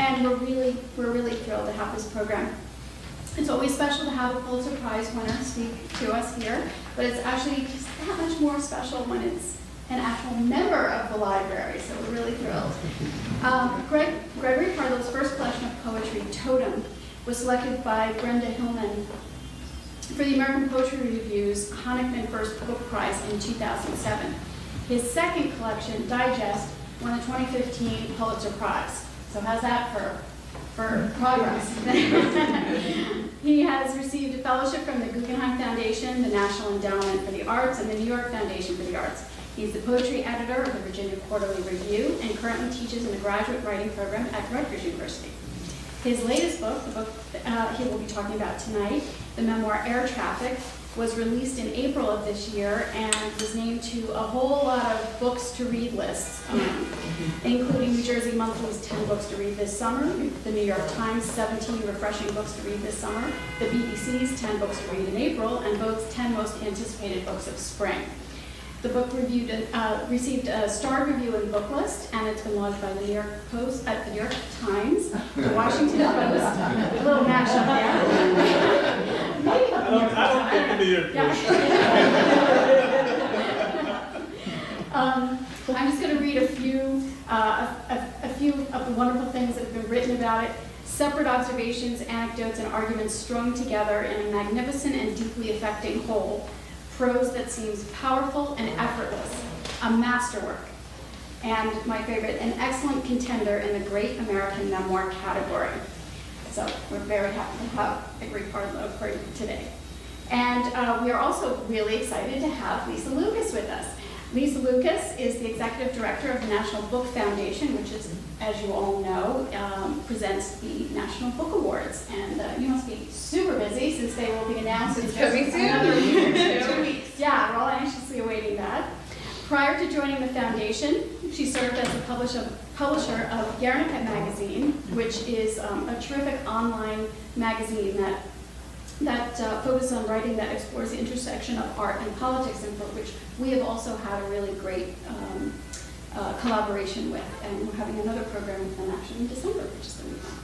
And we're really thrilled to have this program. It's always special to have a Pulitzer Prize winner speak to us here, but it's actually just that much more special when it's an actual member of the library, so we're really thrilled. Gregory Pardlo's first collection of poetry, Totem, was selected by Brenda Hillman for the American Poetry Review's Honickman First Book Prize in 2007. His second collection, Digest, won the 2015 Pulitzer Prize. So how's that for progress? He has received a fellowship from the Guggenheim Foundation, the National Endowment for the Arts, and the New York Foundation for the Arts. He's the poetry editor of the Virginia Quarterly Review and currently teaches in the graduate writing program at Rutgers University. His latest book, the book he will be talking about tonight, the memoir Air Traffic, was released in April of this year and was named to a whole lot of books to read lists, including New Jersey Monthly's 10 books to read this summer, the New York Times' 17 refreshing books to read this summer, the BBC's 10 books to read in April, and both 10 most anticipated books of spring. The book received a starred review in Booklist, and it's been launched by the New York Post, the New York Times, the Washington Post, a little mashup there. I don't think the New York Post. I'm just going to read a few of the wonderful things that have been written about it. Separate observations, anecdotes, and arguments strung together in a magnificent and deeply affecting whole. Prose that seems powerful and effortless, a masterwork. And my favorite, an excellent contender in the great American memoir category. So we're very happy to have Gregory Pardlo for today. And we are also really excited to have Lisa Lucas with us. Lisa Lucas is the executive director of the National Book Foundation, which is, as you all know, presents the National Book Awards. And you must be super busy since they will be announced in coming soon. Another week or 2 weeks. Yeah, we're all anxiously awaiting that. Prior to joining the foundation, she served as the publisher of Guernica magazine, which is a terrific online magazine that focuses on writing that explores the intersection of art and politics, and for which we have also had a really great collaboration with, and we're having another program with them actually in December, which is going to be fun.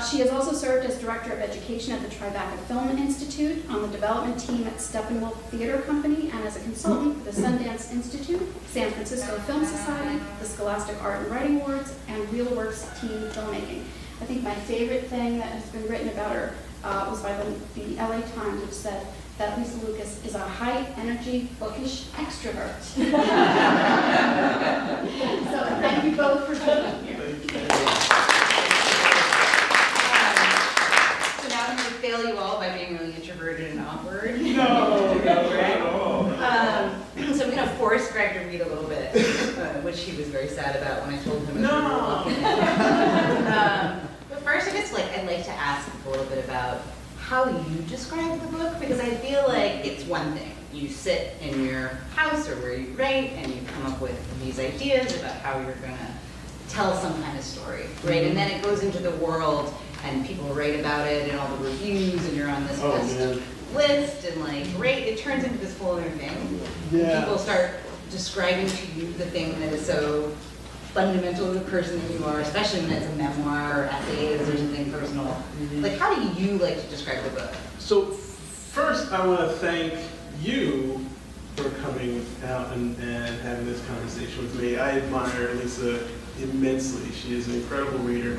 She has also served as Director of Education at the Tribeca Film Institute, on the development team at Steppenwolf Theater Company, and as a consultant for the Sundance Institute, San Francisco Film Society, the Scholastic Art and Writing Awards, and RealWorks Teen Filmmaking. I think my favorite thing that has been written about her was by the LA Times, which said that Lisa Lucas is a high-energy, bookish extrovert. So thank you both for being here. So now I'm going to fail you all by being really introverted and awkward. No, right? So I'm going to force Greg to read a little bit, which he was very sad about when I told him. But first, I'd like to ask a little bit about how you describe the book, because I feel like it's one thing. You sit in your house or where you write and you come up with these ideas about how you're going to tell some kind of story, right? And then it goes into the world and people write about it and all the reviews and you're on this list and it turns into this whole other thing. Yeah. People start describing to you the thing that is so fundamental to the person that you are, especially when it's a memoir or essays or something personal. How do you like to describe the book? So first, I want to thank you for coming out and having this conversation with me. I admire Lisa immensely. She is an incredible reader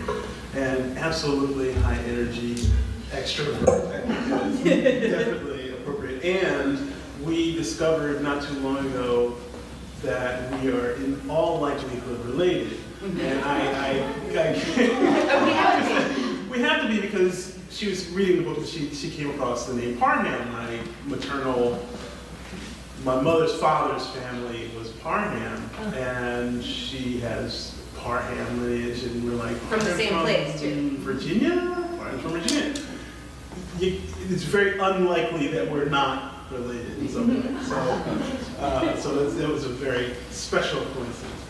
and absolutely high energy extrovert. I think is definitely appropriate. And we discovered not too long ago that we are in all likelihood related. And we have to be because she was reading the book and she came across the name Parham. My mother's father's family was Parham, and she has Parham lineage, and we're like, from the same place too. Virginia? Parham's from Virginia. It's very unlikely that we're not related in some way. So it was a very special coincidence.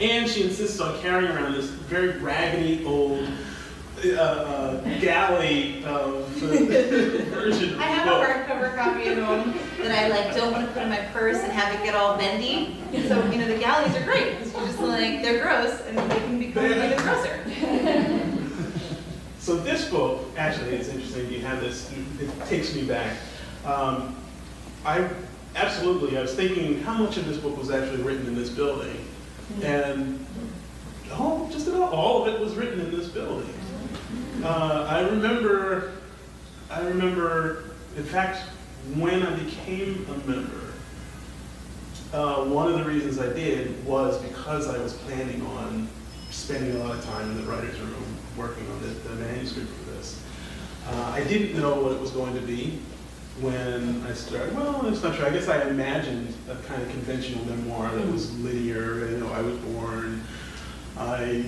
And she insists on carrying around this very raggedy old galley version of I have a hardcover copy at home that I don't want to put in my purse and have it get all bendy. So the galleys are great. It's just they're gross and they can become actually, it's interesting, you have this, it takes me back. I was thinking how much of this book was actually written in this building. And just about all of it was written in this building. I remember, in fact, when I became a member, one of the reasons I did was because I was planning on spending a lot of time in the writer's room working on the manuscript for this. I didn't know what it was going to be when I started. Well, it's not true. I guess I imagined a kind of conventional memoir that was linear. You know, I was born, I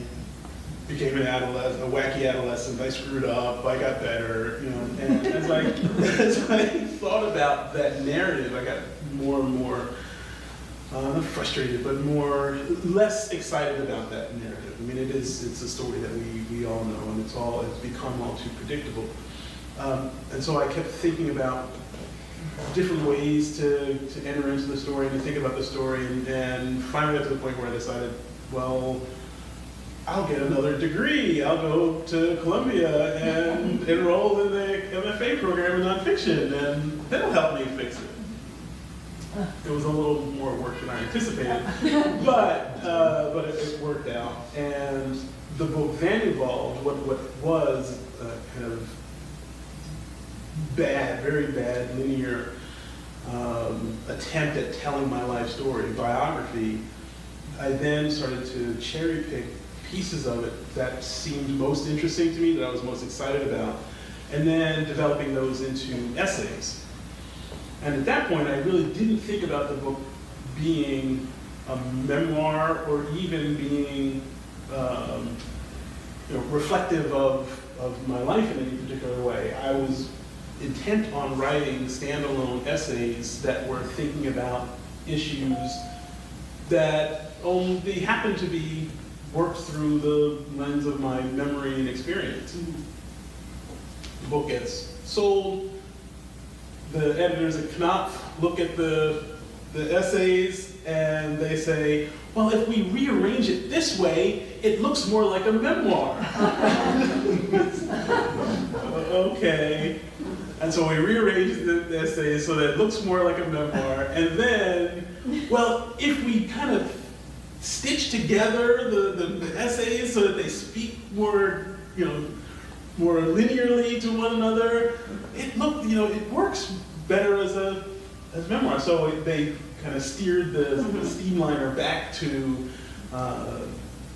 became an adolescent, a wacky adolescent, I screwed up, I got better, you know, and as I thought about that narrative, I got more and more, not frustrated, but less excited about that narrative. I mean, it's a story that we all know, and it's become all too predictable. And so I kept thinking about different ways to enter into the story and to think about the story, and finally got to the point where I decided, well, I'll get another degree. I'll go to Columbia and enroll in the MFA program in nonfiction, and that'll help me fix it. It was a little more work than I anticipated, but it worked out. And the book then evolved what was a kind of very bad, linear attempt at telling my life story, biography. I then started to cherry pick pieces of it that seemed most interesting to me, that I was most excited about, and then developing those into essays. And at that point, I really didn't think about the book being a memoir or even being reflective of my life in any particular way. I was intent on writing standalone essays that were thinking about issues that only happened to be worked through the lens of my memory and experience. The book gets sold. The editors at Knopf look at the essays and they say, well, if we rearrange it this way, it looks more like a memoir. Okay. And so we rearranged the essays so that it looks more like a memoir. And then, well, if we kind of stitch together the essays so that they speak more, more linearly to one another, it works better as a memoir. So they kind of steered the steamliner back to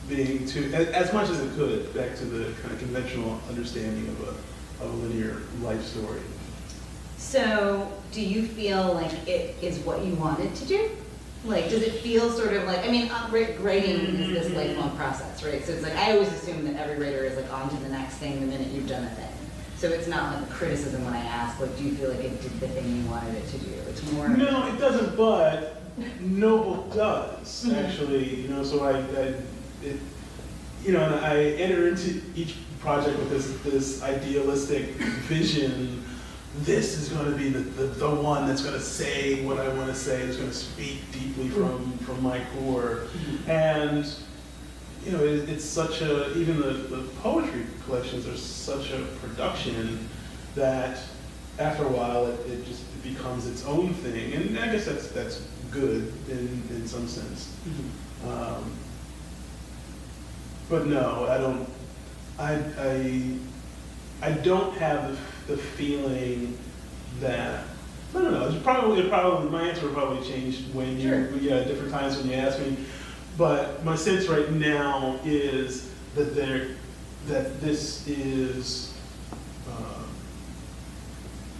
being as much as it could, back to the kind of conventional understanding of a linear life story. So, do you feel like it is what you wanted to do? Like, does it feel sort of like, I mean, writing is this lifelong process, right? So it's like, I always assume that every writer is like on to the next thing the minute you've done a thing. So it's not like a criticism when I ask, like, do you feel like it did the thing you wanted it to do? It's more. No, it doesn't, but no book does, actually. So and I enter into each project with this idealistic vision. This is going to be the one that's going to say what I want to say, that's going to speak deeply from my core. And, it's such even the poetry collections are such a production that after a while it just becomes its own thing. And I guess that's good in some sense. But no, I don't have the feeling that, I don't know, my answer would probably change when at different times when you ask me, but my sense right now is that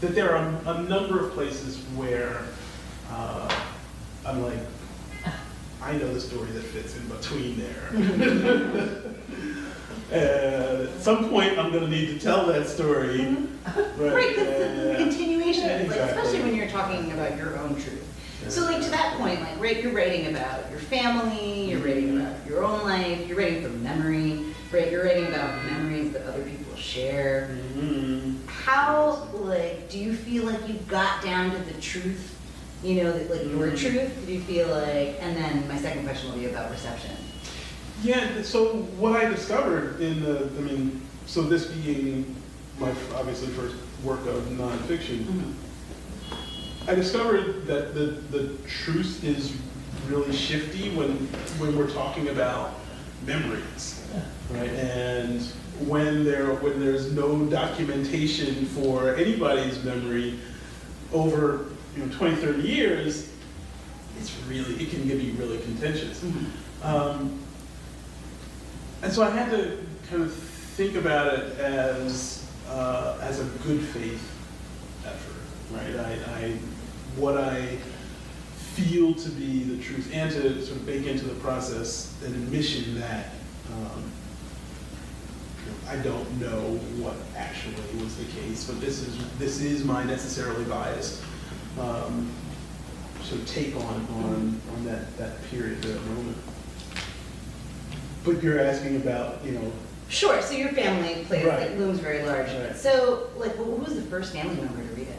that there are a number of places where I'm like, I know the story that fits in between there. At some point, I'm going to need to tell that story. Right, the continuation, exactly. Especially when you're talking about your own truth. Yeah. So, to that point, you're writing about your family, you're writing about your own life, you're writing from memory, right? You're writing about memories that other people share. Mm-hmm. How, do you feel like you got down to the truth? Your truth? Do you feel like? And then my second question will be about reception. Yeah, so what I discovered so this being my obviously first work of nonfiction, Mm-hmm. I discovered that the truth is really shifty when we're talking about memories, right? And when there's no documentation for anybody's memory over 20, 30 years, it can be really contentious. Mm-hmm. And so I had to kind of think about it as a good faith effort, right? What I feel to be the truth, and to sort of bake into the process an admission that I don't know what actually was the case, but this is my necessarily biased sort of take on that period, that moment. But you're asking about, Sure, so your family plays, Right. like, looms very large. Right. So, like, who was the first family member to read it?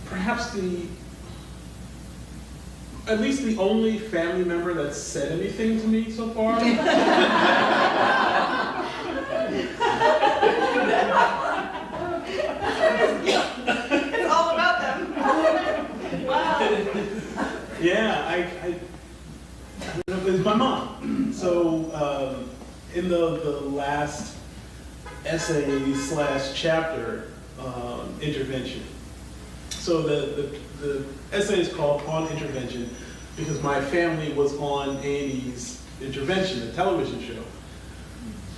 Perhaps at least the only family member that's said anything to me so far. It's all about them. Wow. Yeah, I don't know, it's my mom. So in the last essay / chapter, intervention. So the essay is called On Intervention because my family was on A&E's Intervention, the television show.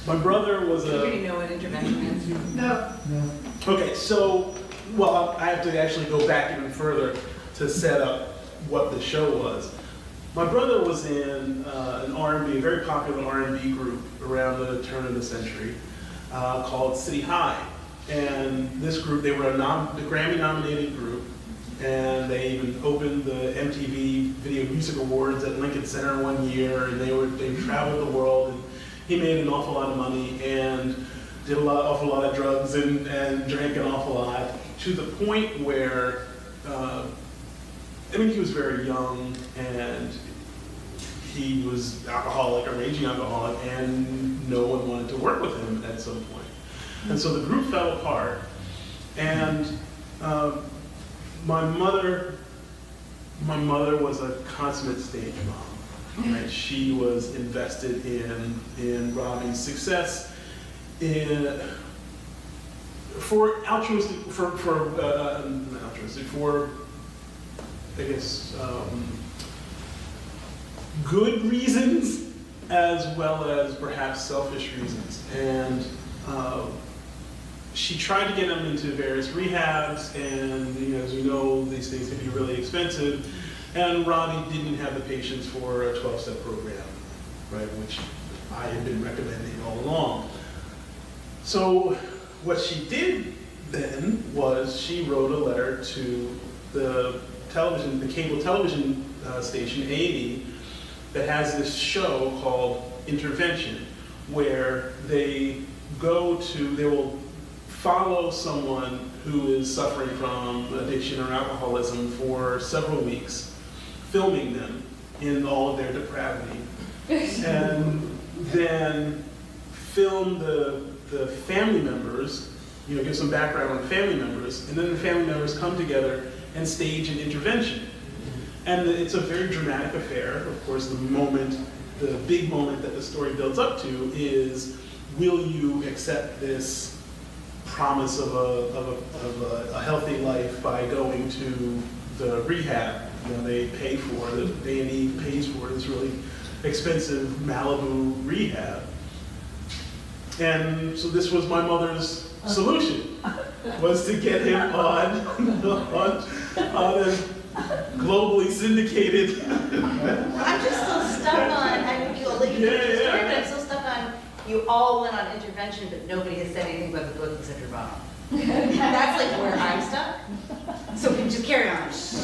My brother was Do you know what intervention is? No. Okay, so, well, I have to actually go back even further to set up what the show was. My brother was in an R&B, a very popular R&B group around the turn of the century called City High. And this group, they were the Grammy-nominated group, and they even opened the MTV Video Music Awards at Lincoln Center one year, and they traveled the world, and he made an awful lot of money and did awful lot of drugs and drank an awful lot, to the point where, he was very young, and he was alcoholic, a raging alcoholic, and no one wanted to work with him at some point. And so the group fell apart, and my mother was a consummate stage mom. Right? She was invested in Robbie's success, for I guess good reasons as well as perhaps selfish reasons. And she tried to get him into various rehabs, and as we know, these things can be really expensive. And Robbie didn't have the patience for a 12-step program, right, which I had been recommending all along. So what she did then was she wrote a letter to the cable television station, A&E, that has this show called Intervention, where they will follow someone who is suffering from addiction or alcoholism for several weeks, filming them in all of their depravity, and then film the family members, give some background on the family members, and then the family members come together and stage an intervention. And it's a very dramatic affair. Of course, the big moment that the story builds up to is, will you accept this promise of a healthy life by going to the rehab? They pay for it, the A&E pays for this really expensive Malibu rehab. And so this was my mother's solution, was to get him on a globally syndicated. I'm just still stuck on, I think you'll let you finish the story, but I'm still stuck on, you all went on intervention, but nobody has said anything about the book except your mom. That's like where I'm stuck. So we can just carry on. So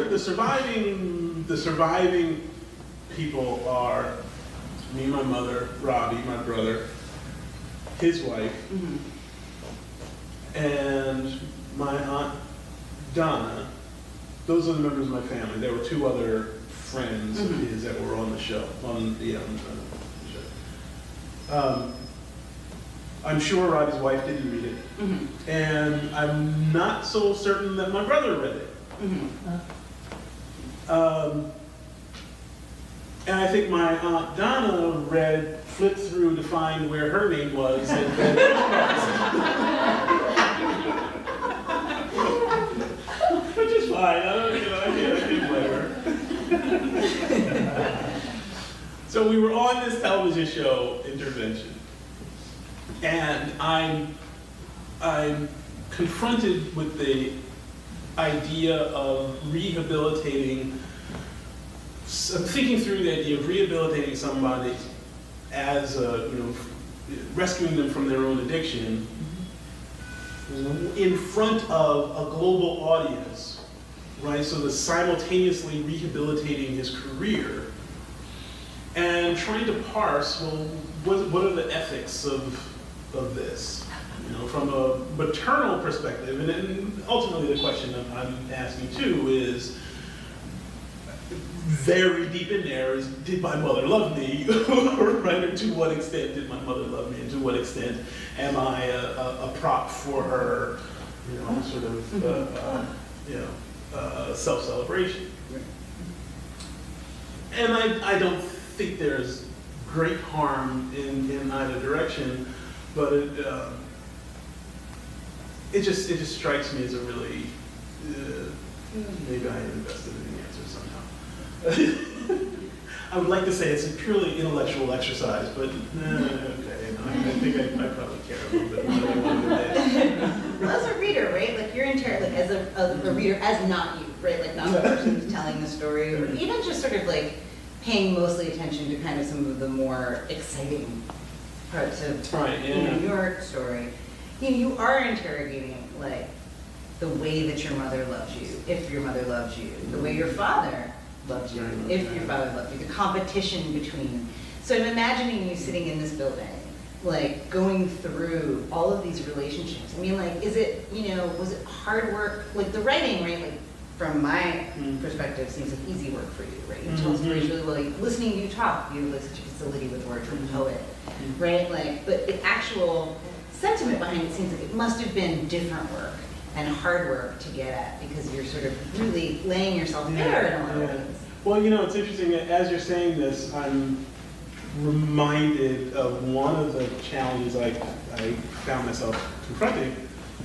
the surviving people are me, my mother, Robbie, my brother, his wife, and my aunt Donna. Those are the members of my family. There were two other friends of his that were on the show, show. I'm sure Robbie's wife didn't read it, and I'm not so certain that my brother read it. And I think my Aunt Donna flipped through to find where her name was, and read which is fine. I can't blame her. So we were on this television show, Intervention, and I'm confronted with the idea of thinking through the idea of rehabilitating somebody as rescuing them from their own addiction in front of a global audience, right? So that simultaneously rehabilitating his career and trying to parse, well, what are the ethics of this? From a maternal perspective, and ultimately the question I'm asking too is, very deep in there is, did my mother love me? Right? Or to what extent did my mother love me? And to what extent am I a prop for her, sort of, self-celebration? And I don't think there's great harm in either direction, but it just strikes me as a really, maybe I am invested in the answer somehow. I would like to say it's a purely intellectual exercise, but okay, I think I probably care a little bit more than I want to admit. Well, as a reader, right? Like you're as a reader, as not you, right? Like not the person who's telling the story, or even just sort of like paying mostly attention to kind of some of the more exciting parts of your story. You are interrogating like the way that your mother loves you, if your mother loves you, the way your father loves you, if your father loved you, the competition between. So I'm imagining you sitting in this building, like going through all of these relationships. I mean, like, was it hard work? Like the writing, right? Like from my perspective, seems like easy work for you, right? You tell stories really well. Like listening to you talk, you have like such a facility with words, you're a poet, right? Like, but the actual sentiment behind it seems like it must have been different work and hard work to get at, because you're sort of really laying yourself bare in a lot of ways. Well, it's interesting, as you're saying this, I'm reminded of one of the challenges I found myself confronting.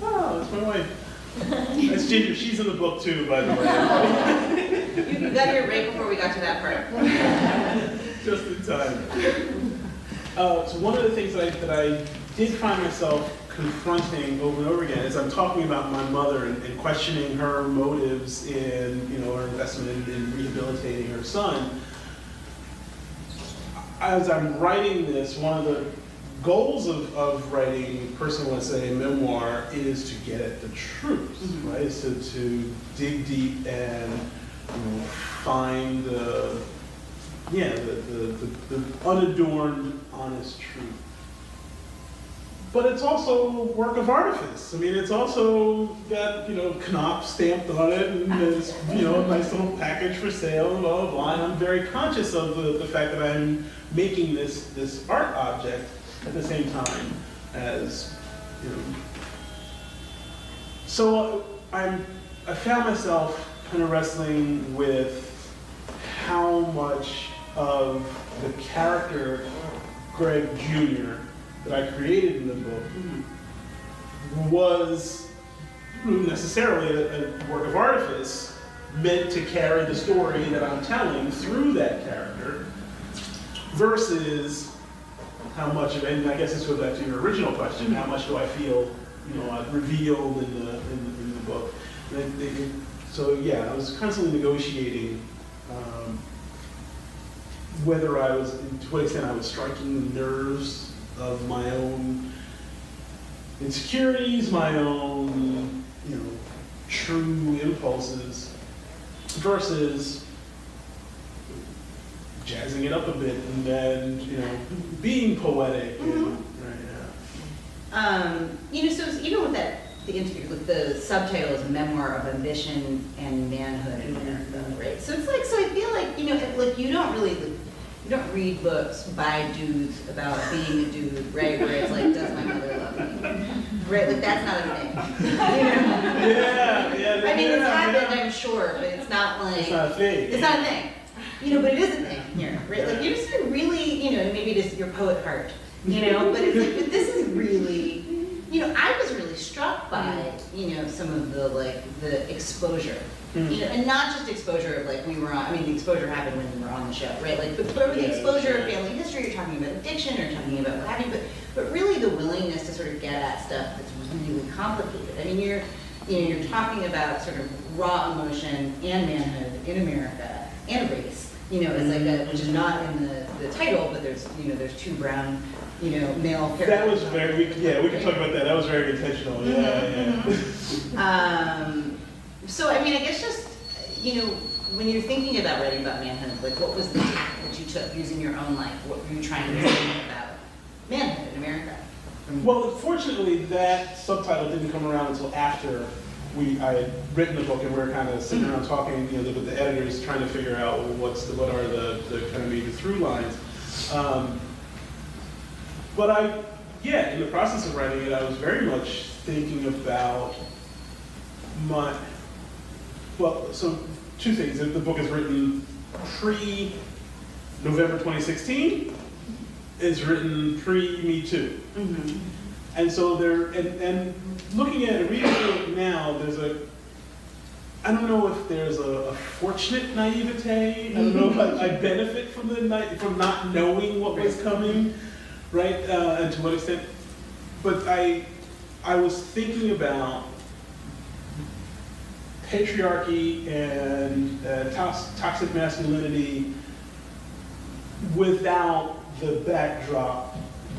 Oh, that's my wife. That's Ginger. She's in the book too, by the way. You got here right before we got to that part. Just in time. So one of the things that I did find myself confronting over and over again as I'm talking about my mother and questioning her motives in her investment in rehabilitating her son. As I'm writing this, one of the goals of writing personal essay and memoir is to get at the truth, right? So to dig deep and find the unadorned, honest truth. But it's also a work of artifice. I mean, it's also got, Knopf stamped on it, and there's, a nice little package for sale, blah, blah, blah. And I'm very conscious of the fact that I'm making this art object at the same time as, So I found myself kind of wrestling with how much of the character Greg Jr. that I created in the book was necessarily a work of artifice meant to carry the story that I'm telling through that character, versus how much of it, and I guess this goes back to your original question, how much do I feel I've revealed in the book. So yeah, I was constantly negotiating whether to what extent I was striking the nerves of my own insecurities, my own, true impulses, versus jazzing it up a bit and then, being poetic. So even with the interview, with the subtitle is Memoir of Ambition and Manhood in America, right? So it's like, so I feel like, like you don't really, you don't read books by dudes about being a dude, right? Where it's like, does my mother love me? Right, like that's not a thing. You know? Yeah. I mean, it's happened, I'm sure, but it's not like. It's not a thing. It's not a thing. You know, but it is a thing here, right? Like you're just really, you know, maybe it is your poet heart, you know, but it's like, but this is really, you know, I was really struck by, you know, some of the the exposure, you know, and not just exposure of like we were on, I mean, the exposure happened when we were on the show, right? Like, but the exposure of family history, you're talking about addiction, or talking about what have you, but really the willingness to sort of get at stuff that's really complicated. I mean, you're talking about sort of raw emotion and manhood in America and race. You know, it's like a, which is not in the title, but there's, you know, there's two brown, you know, male characters. That was very, we can talk about that. That was very intentional. Yeah. So, I mean, I guess just, you know, when you're thinking about writing about manhood, like what was the take that you took using your own life? What were you trying to say about manhood in America? Well, fortunately, that subtitle didn't come around until after I had written the book, and we were kind of sitting around talking, you know, with the editors, trying to figure out what are the kind of maybe through lines. But in the process of writing it, I was very much thinking about so two things. The book is written pre-November 2016. It's written pre-Me Too. Mm-hmm. And so and looking at it, reading it now, I don't know if there's a fortunate naivete. I don't know if I benefit from from not knowing what was coming, right? And to what extent. But I was thinking about patriarchy and toxic masculinity without the backdrop.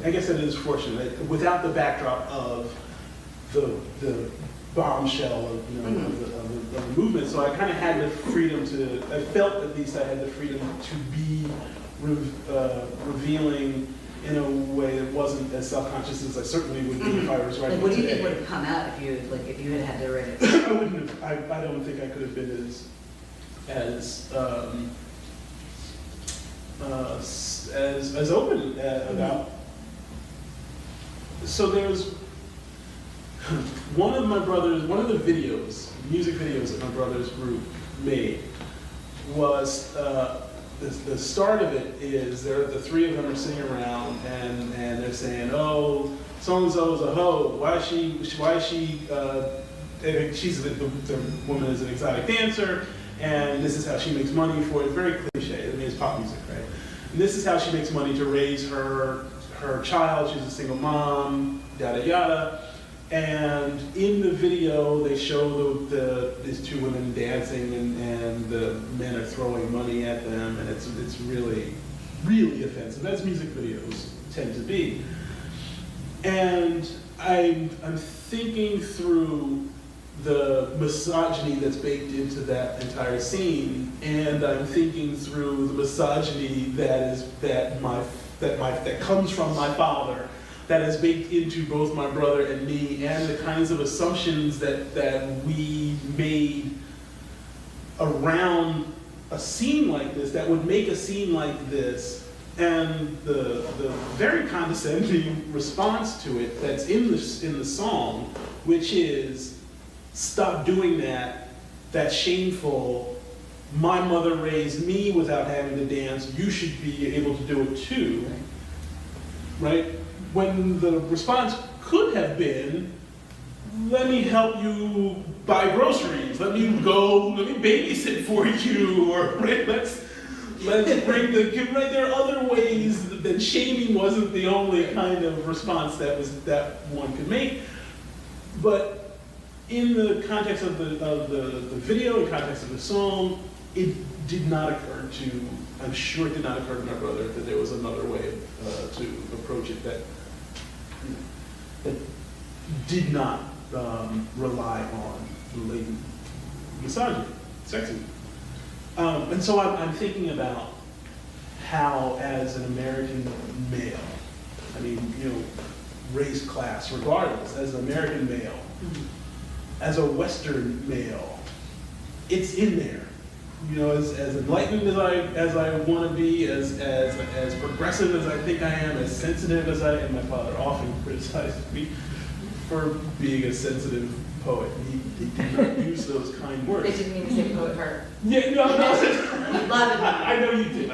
I guess that is fortunate, without the backdrop of the bombshell of, you know, of the movement. So I kind of had the freedom I felt at least I had the freedom to be revealing in a way that wasn't as self-conscious as I certainly would be if I was writing. Like, what do you today. think would have come out if you had to write it? I wouldn't have. I don't think I could have been as open about. So there's one of the music videos that my brother's group made was, the start of it is the three of them are sitting around and they're saying, oh, so-and-so is a hoe, why is she, the woman is an exotic dancer, and this is how she makes money for it. It's very cliche, I mean, it's pop music, right? And this is how she makes money to raise her child. She's a single mom, yada yada. And in the video, they show these two women dancing, and the men are throwing money at them, and it's really, really offensive, as music videos tend to be. And I'm thinking through the misogyny that's baked into that entire scene, and I'm thinking through the misogyny that comes from my father, that is baked into both my brother and me, and the kinds of assumptions that we made around a scene like this, that would make a scene like this, and the very condescending response to it that's in the song, which is, stop doing that, that's shameful, my mother raised me without having to dance, you should be able to do it too, right? When the response could have been, let me help you buy groceries, let me babysit for you, or right, let's bring the kid, right? There are other ways that shaming wasn't the only kind of response that one could make. But in the context of the video, in context of the song, it did not occur to, I'm sure it did not occur to my brother that there was another way to approach it that did not rely on latent misogyny, sexism. And so I'm thinking about how, as an American male, I mean, you know, race, class, regardless, as an American male, as a Western male, it's in there. as enlightened as I want to be, as progressive as I think I am, as sensitive as I am. My father often criticized me for being a sensitive poet. He did not use those kind words. They didn't mean to say poet heart. Yeah, no. Love it. I know you did.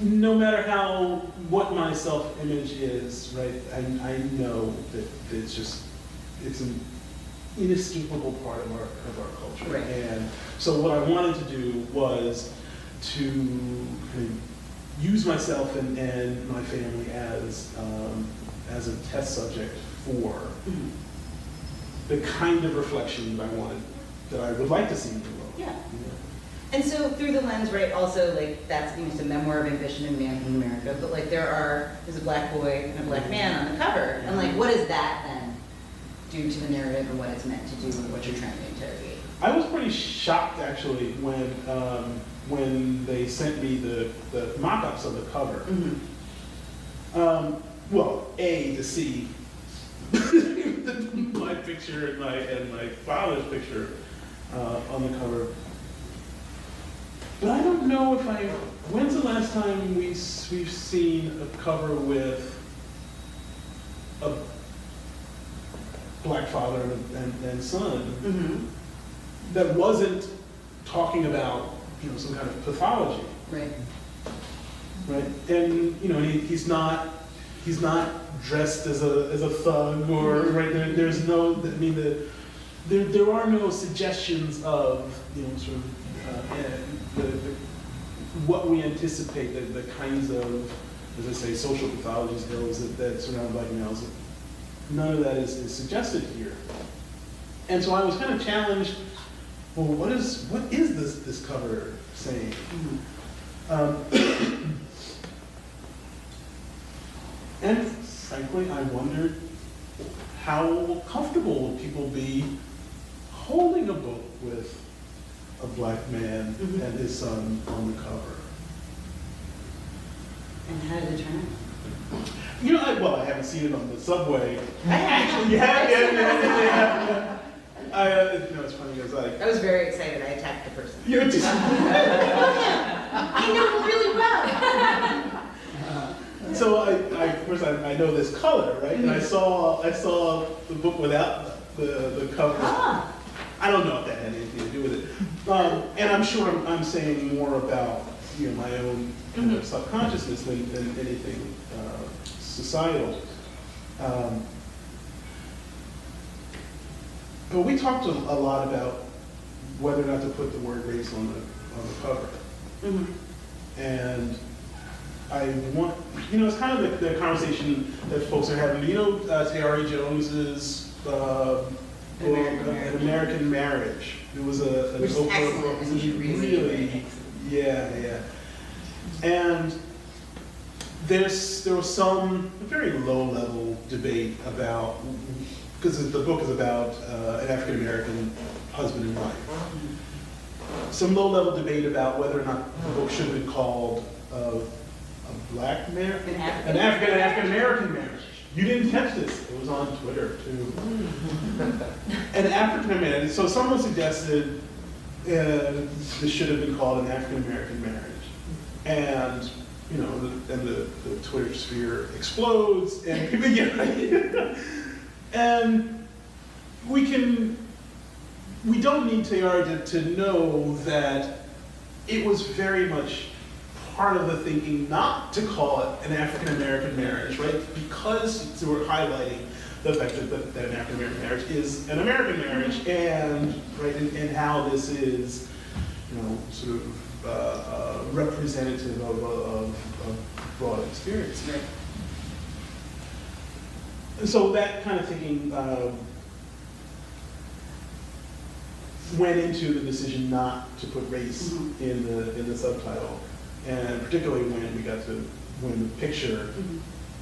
No matter what my self-image is, right? I know that it's an inescapable part of our culture. Right. And so what I wanted to do was to kind of use myself and my family as a test subject for the kind of reflection that I would like to see in the world. Yeah. And so through the lens, right, also like that's a memoir of ambition and manhood in America, but like there's a black boy and a black man on the cover, and like what does that then do to the narrative and what it's meant to do and what you're trying to interrogate? I was pretty shocked actually when they sent me the mock-ups of the cover. Well, to see my picture and my father's picture on the cover. But I don't know when's the last time we've seen a cover with a black father and son that wasn't talking about, some kind of pathology. Right. Right. And, he's not dressed as a thug or, right, there's no, there are no suggestions of, sort of, what we anticipate, the kinds of, as I say, social pathologies, ills that surround black males. None of that is suggested here. And so I was kind of challenged, well, what is this cover saying? And frankly, I wondered how comfortable will people be holding a book with a black man and his son on the cover. And how did it turn out? I haven't seen it on the subway. I have. You have? Yeah. It's funny because I was very excited. I attacked the person. You're just. I know him really well. So of course I know this color, right? And I saw the book without the cover. Ah. I don't know if that had anything to do with it. And I'm sure I'm saying more about my own kind of subconsciousness than anything societal. But we talked a lot about whether or not to put the word race on the cover. And I want, it's kind of the conversation that folks are having. Tayari Jones's book, An American Marriage. It was a Which is excellent, and you should read it. really, yeah. And there was some very low-level debate about, because the book is about an African-American husband and wife. Some low-level debate about whether or not the book should have been called a black marriage, an African-American marriage. You didn't catch this. It was on Twitter, too. An African-American, so someone suggested this should have been called an African-American marriage. And, then the Twitter sphere explodes, and people get and we don't need Tayari to know that it was very much part of the thinking not to call it an African-American marriage, right? Because we're highlighting the fact that an African-American marriage is an American marriage, and right, and how this is, sort of representative of broad experience. Right. And so that kind of thinking went into the decision not to put race in the subtitle, and particularly when the picture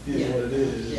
is what it is.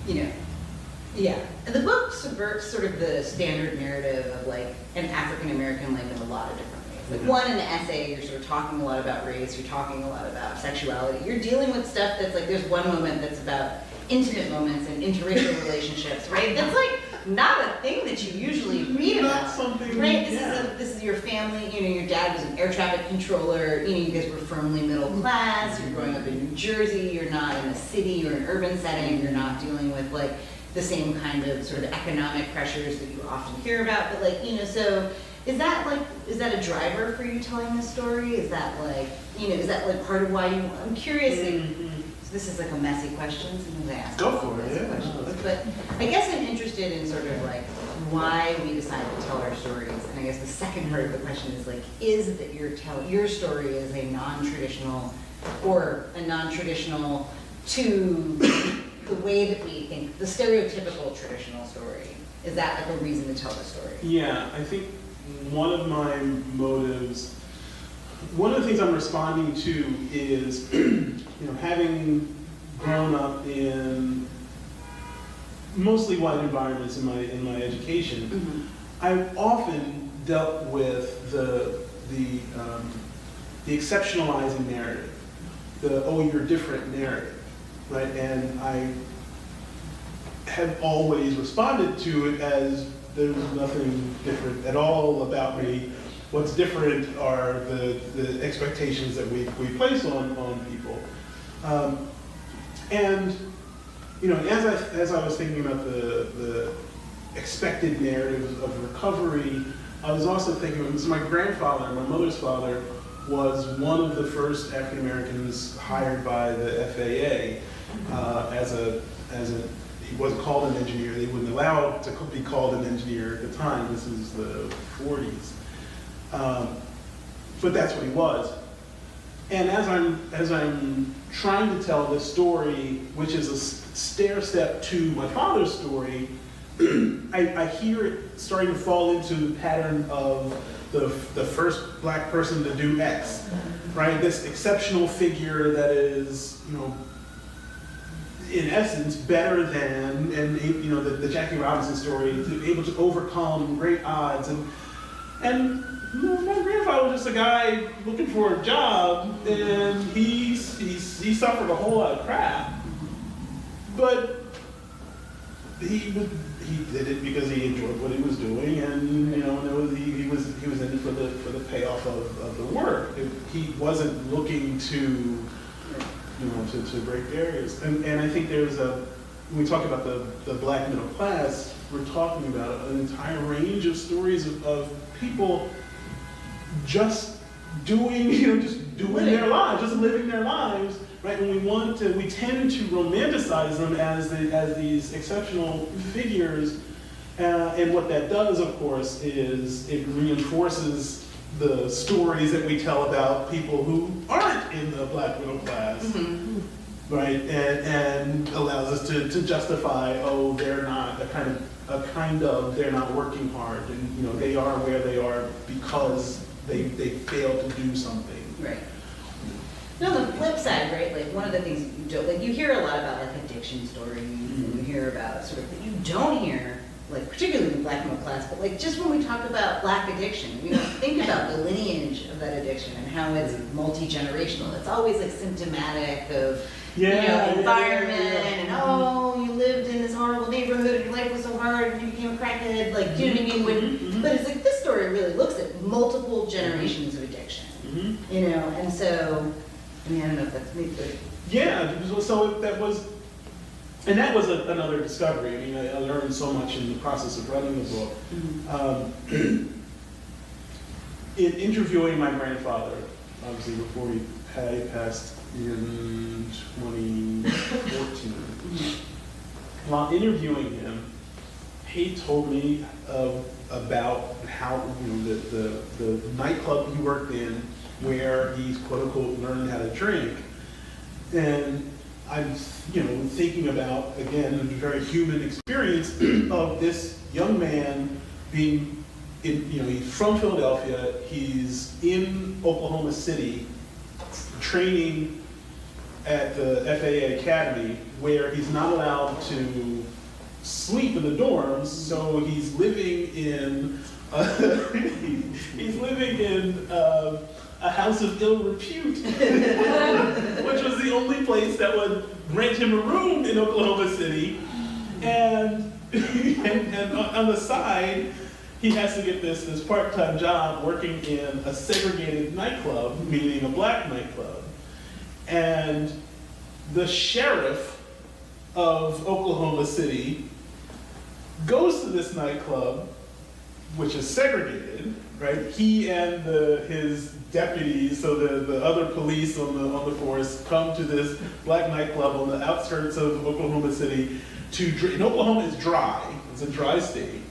Yeah. And the book subverts sort of the standard narrative of like an African American life in a lot of different ways. Like one, in the essay, you're sort of talking a lot about race, you're talking a lot about sexuality, you're dealing with stuff that's like, there's one moment that's about intimate moments and interracial relationships, right? That's like not a thing that you usually read Not about. something, Right, yeah. this is your family, your dad was an air traffic controller, you guys were firmly middle class, you're growing up in New Jersey, you're not in a city or an urban setting, you're not dealing with like the same kind of sort of economic pressures that you often hear about, but like, so is that a driver for you telling this story? Is that like, is that like part of why I'm curious, so this is like a messy question, sometimes I ask Go for it, messy yeah. questions, but I guess I'm interested in sort of like why we decide to tell our stories, and I guess the second part of the question is like, is it that your story is a non-traditional, or a non-traditional to the way that we think, the stereotypical traditional story? Is that like a reason to tell the story? Yeah, I think one of my motives, one of the things I'm responding to is, having grown up in mostly white environments in my education, I've often dealt with the exceptionalizing narrative, the "oh, you're different" narrative, right? And I have always responded to it as there's nothing different at all about me. What's different are the expectations that we place on people. And as I was thinking about the expected narratives of recovery, I was also thinking, so my grandfather, my mother's father, was one of the first African Americans hired by the FAA he wasn't called an engineer. They wouldn't allow to be called an engineer at the time. This is the 40s. But that's what he was. And as I'm trying to tell this story, which is a stair step to my father's story, I hear it starting to fall into the pattern of the first black person to do X, right? This exceptional figure that is, in essence, better than, and the Jackie Robinson story, able to overcome great odds, and my grandfather was just a guy looking for a job, and he suffered a whole lot of crap, but he did it because he enjoyed what he was doing, and he was in it for the payoff of the work. He wasn't looking to break barriers. And I think when we talk about the black middle class, we're talking about an entire range of stories of people just doing their lives, just living their lives, right? And we tend to romanticize them as these exceptional figures, and what that does, of course, is it reinforces the stories that we tell about people who aren't in the black middle class, right? And allows us to justify, oh, they're not they're not working hard, and they are where they are because they failed to do something. Right. On the flip side, right? Like one of the things you hear a lot about like addiction stories, and you hear about sort of, but you don't hear, like particularly in the black middle class, but like just when we talk about black addiction, we don't think about the lineage of that addiction and how it's multi-generational. It's always like symptomatic of environment, and you lived in this horrible neighborhood and your life was so hard and you became a crackhead, like, do you know what I mean? But it's like this story really looks at multiple generations of addiction, and so, I don't know if that's me, but So that was another discovery. I learned so much in the process of writing the book. In interviewing my grandfather, obviously before he passed in 2014, while interviewing him, he told me about how the nightclub he worked in, where he's quote unquote learned how to drink, and I'm thinking about, again, a very human experience of this young man being he's from Philadelphia, he's in Oklahoma City training at the FAA Academy, where he's not allowed to sleep in the dorms, so he's living in a house of ill repute, which was the only place that would rent him a room in Oklahoma City. And and on the side, he has to get this part-time job working in a segregated nightclub, meaning a black nightclub. And the sheriff of Oklahoma City goes to this nightclub, which is segregated, right? He and his deputies, so the other police on the force, come to this black nightclub on the outskirts of Oklahoma City to drink. And Oklahoma is dry; it's a dry state,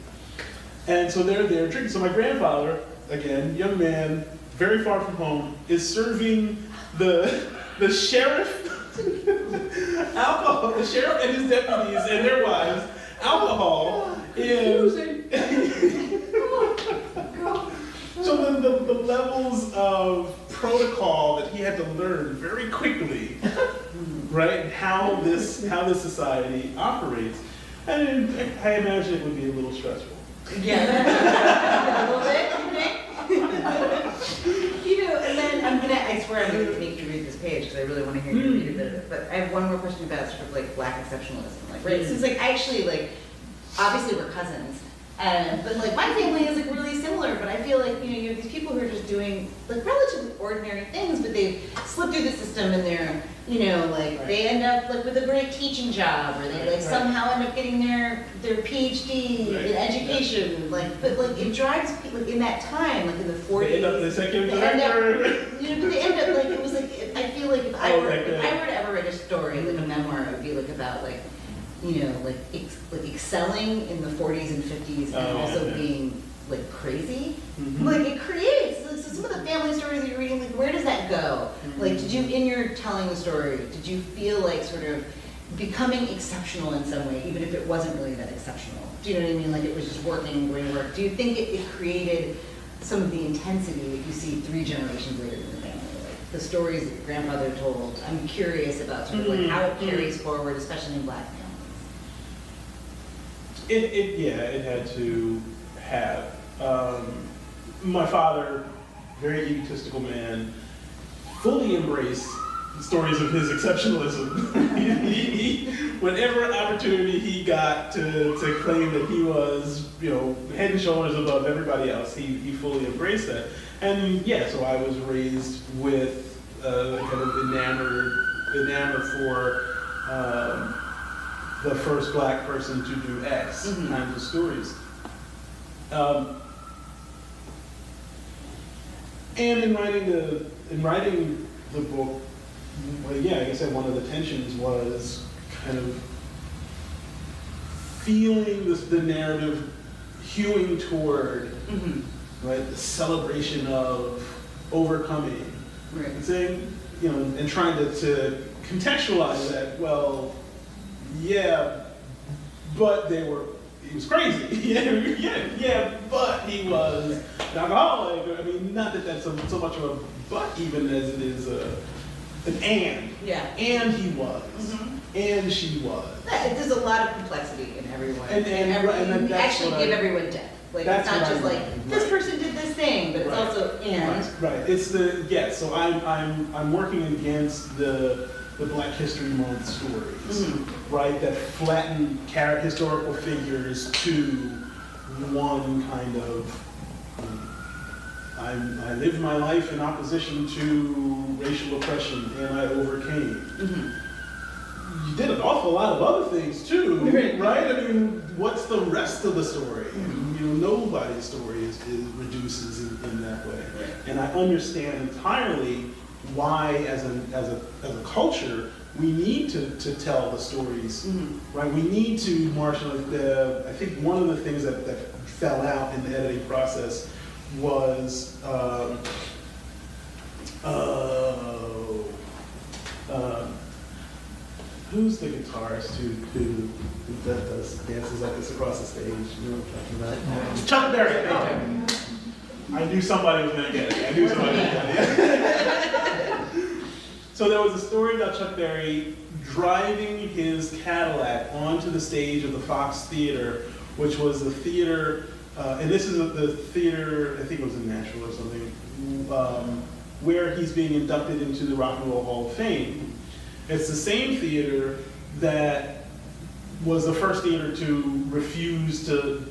and so they're there drinking. So my grandfather, again, young man, very far from home, is serving the sheriff alcohol, the sheriff and his deputies and their wives alcohol in. So the levels of protocol that he had to learn very quickly, right? How this society operates, and I imagine it would be a little stressful. Yeah, a little bit, you think? You know, and then I swear I'm gonna make you read this page because I really want to hear you read a bit of it. But I have one more question about sort of like black exceptionalism, like right? So it's like actually like obviously we're cousins. But like my family is like really similar, but I feel like you have these people who are just doing like relatively ordinary things, but they've slipped through the system and they're like they end up like with a great teaching job, or they like somehow end up getting their PhD in education. Like, but like it drives people like, in that time, like in the 40s. They end up the executive director. But they end up like it was like I feel like if I were to ever write a story like a memoir, it would be like about like. Like excelling in the 40s and 50s and also being like crazy. Mm-hmm. Like it creates, so some of the family stories that you're reading, like where does that go? Mm-hmm. Like did you, in your telling the story, did you feel like sort of becoming exceptional in some way, even if it wasn't really that exceptional? Do you know what I mean? Like it was just working and going to work. Do you think it created some of the intensity that you see 3 generations later in the family? Like the stories that your grandfather told, I'm curious about sort of like how it carries forward, especially in black families. It had to have. My father, very egotistical man, fully embraced the stories of his exceptionalism. he, whatever opportunity he got to claim that he was, head and shoulders above everybody else, he fully embraced that. And yeah, so I was raised with kind of enamored for the first black person to do X kinds of stories. And in writing the book, well, yeah, like I said, one of the tensions was kind of feeling the narrative hewing toward right the celebration of overcoming, right? And saying, and trying to contextualize that. Well, yeah, but he was crazy. yeah, but he was an alcoholic. I mean, not that that's so much of a but even as it is an and. Yeah. And he was. And she was. There's a lot of complexity in everyone. And we actually give everyone depth. Like it's not just like this person did this thing, but it's also and. Right. It's so I'm working against the Black History Month stories, right? That flatten historical figures to one kind of. I lived my life in opposition to racial oppression, and I overcame. You did an awful lot of other things too, right? I mean, what's the rest of the story? Nobody's story reduces in that way, and I understand entirely why, as a culture, we need to tell the stories, right? We need to marginalize I think one of the things that fell out in the editing process was who's the guitarist who does dances like this across the stage? You know what I'm talking about? Chuck Berry. I knew somebody was going to get it. So there was a story about Chuck Berry driving his Cadillac onto the stage of the Fox Theater, which was the theater, and this is the theater, I think it was in Nashville or something, where he's being inducted into the Rock and Roll Hall of Fame. It's the same theater that was the first theater to refuse to,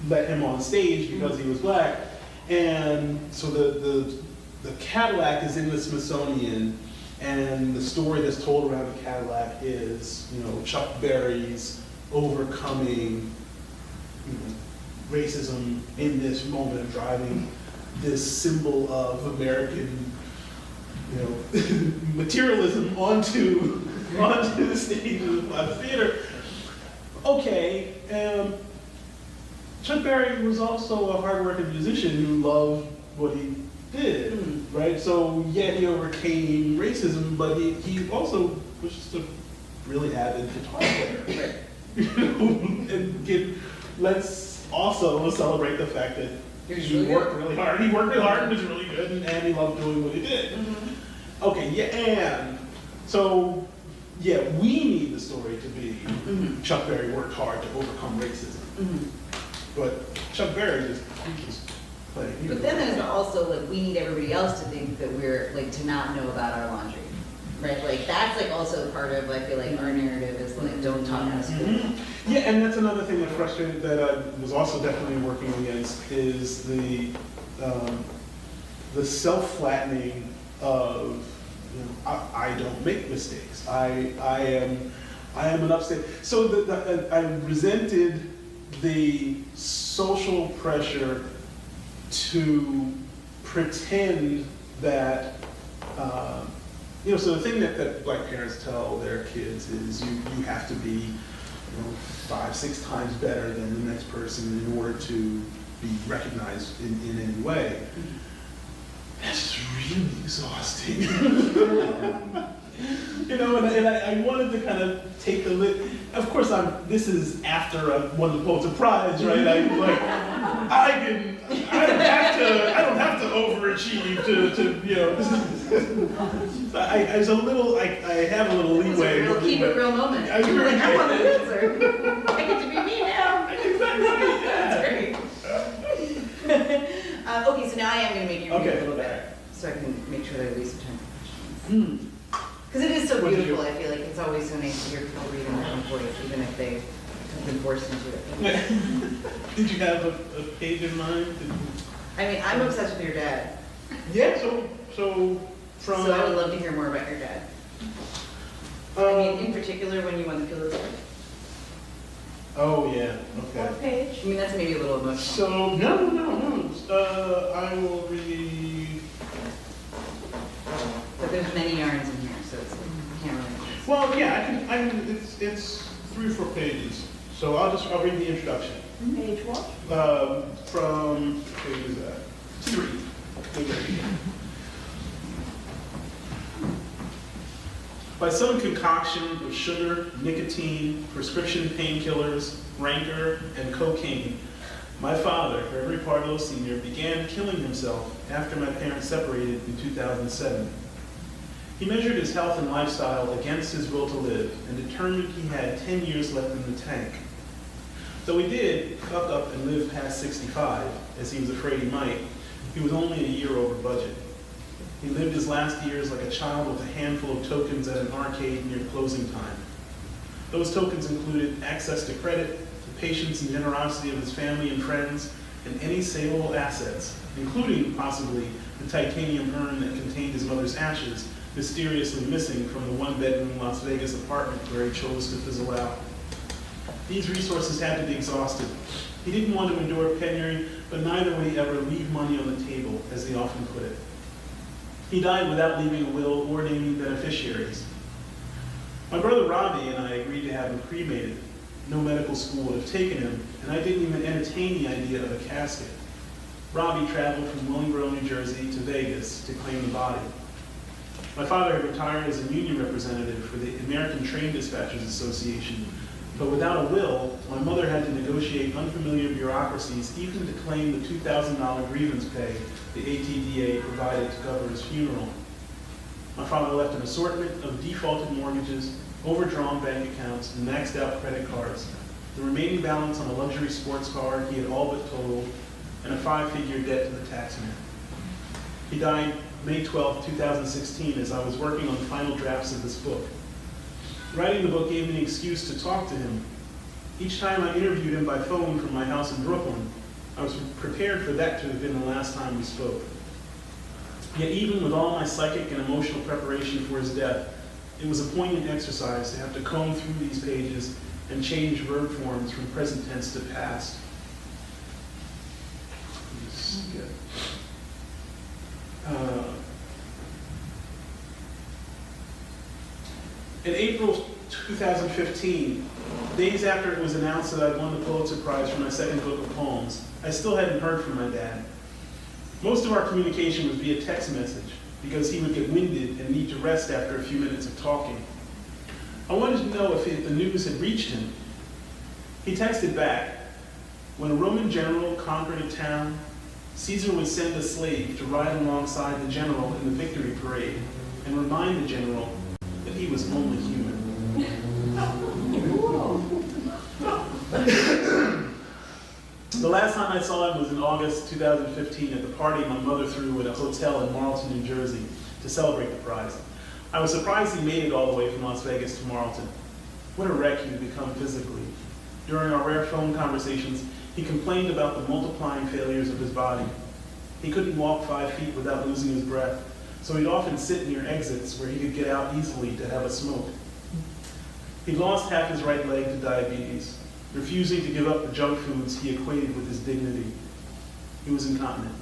let him on stage because he was black. And so the Cadillac is in the Smithsonian, and the story that's told around the Cadillac is, Chuck Berry's overcoming racism in this moment of driving this symbol of American, materialism onto the stage of the theater. Okay, Chuck Berry was also a hardworking musician who loved what he did, right? So yeah, he overcame racism, but he also was just a really avid guitar player. And let's also celebrate the fact that he worked really hard. He worked really hard and was really good, and he loved doing what he did. Okay, yeah, and so yeah, we need the story to be Chuck Berry worked hard to overcome racism. But Chuck Berry just playing. But then there's also like we need everybody else to think that we're like to not know about our laundry, right? Like that's like also part of I feel like our narrative is like don't talk about school. Yeah, and that's another thing that frustrated that I was also definitely working against is the self-flattening of I don't make mistakes. I am an upstate. So I resented the social pressure to pretend that, so the thing that black parents tell their kids is you have to be 5-6 times better than the next person in order to be recognized in any way. That's just really exhausting. And I wanted to kind of take the lit. Of course, this is after I won the Pulitzer Prize, right? I don't have to overachieve I have a little leeway. It's a real keep it real moment. I won the Pulitzer. I get to be me now. Exactly. That's great. Okay, so now I am going to make you read a little bit, so I can make sure that I leave some time for questions. Because it is so beautiful, I feel like it's always so nice to hear people read in their own voice, even if they have been forced into it. Did you have a page in mind? I mean, I'm obsessed with your dad. Yeah, so I would love to hear more about your dad. I mean, in particular, when you won the Pulitzer. Oh, yeah, okay. What page? I mean, that's maybe a little emotional. So, no. I will read. But there's many yarns in here, so it's, I can't really. Well, yeah, I can, it's 3 or 4 pages. So I'll read the introduction. Page what? From, page is that? 3. By some concoction of sugar, nicotine, prescription painkillers, rancor, and cocaine, my father, Gregory Pardlo Sr., began killing himself after my parents separated in 2007. He measured his health and lifestyle against his will to live and determined he had 10 years left in the tank. Though he did fuck up and live past 65, as he was afraid he might, he was only a year over budget. He lived his last years like a child with a handful of tokens at an arcade near closing time. Those tokens included access to credit, the patience and generosity of his family and friends, and any saleable assets, including, possibly, the titanium urn that contained his mother's ashes, mysteriously missing from the 1-bedroom Las Vegas apartment where he chose to fizzle out. These resources had to be exhausted. He didn't want to endure penury, but neither would he ever leave money on the table, as he often put it. He died without leaving a will or naming beneficiaries. My brother Robbie and I agreed to have him cremated. No medical school would have taken him, and I didn't even entertain the idea of a casket. Robbie traveled from Willingboro, New Jersey to Vegas to claim the body. My father had retired as a union representative for the American Train Dispatchers Association, but without a will, my mother had to negotiate unfamiliar bureaucracies even to claim the $2,000 grievance pay the ATDA provided to cover his funeral. My father left an assortment of defaulted mortgages, overdrawn bank accounts, and maxed out credit cards, the remaining balance on a luxury sports car he had all but totaled, and a 5-figure debt to the taxman. He died May 12, 2016, as I was working on the final drafts of this book. Writing the book gave me an excuse to talk to him. Each time I interviewed him by phone from my house in Brooklyn, I was prepared for that to have been the last time we spoke. Yet even with all my psychic and emotional preparation for his death, it was a poignant exercise to have to comb through these pages and change verb forms from present tense to past. In April 2015, days after it was announced that I'd won the Pulitzer Prize for my second book of poems, I still hadn't heard from my dad. Most of our communication was via text message, because he would get winded and need to rest after a few minutes of talking. I wanted to know if the news had reached him. He texted back, "When a Roman general conquered a town, Caesar would send a slave to ride alongside the general in the victory parade and remind the general that he was only human." The last time I saw him was in August 2015 at the party my mother threw at a hotel in Marlton, New Jersey to celebrate the prize. I was surprised he made it all the way from Las Vegas to Marlton. What a wreck he'd become physically. During our rare phone conversations, he complained about the multiplying failures of his body. He couldn't walk 5 feet without losing his breath, so he'd often sit near exits where he could get out easily to have a smoke. He'd lost half his right leg to diabetes, refusing to give up the junk foods he equated with his dignity. He was incontinent.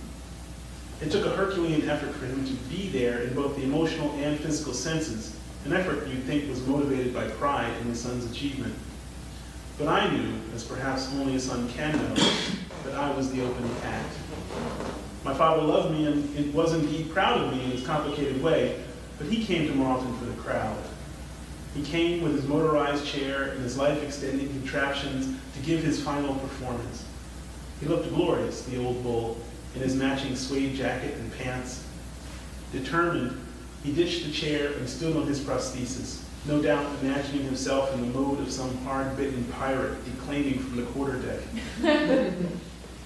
It took a Herculean effort for him to be there in both the emotional and physical senses, an effort you'd think was motivated by pride in his son's achievement. But I knew, as perhaps only a son can know, that I was the opening act. My father loved me and was indeed proud of me in his complicated way, but he came to Marlton for the crowd. He came with his motorized chair and his life-extending contraptions to give his final performance. He looked glorious, the old bull, in his matching suede jacket and pants. Determined, he ditched the chair and stood on his prosthesis, no doubt imagining himself in the mode of some hard-bitten pirate declaiming from the quarterdeck.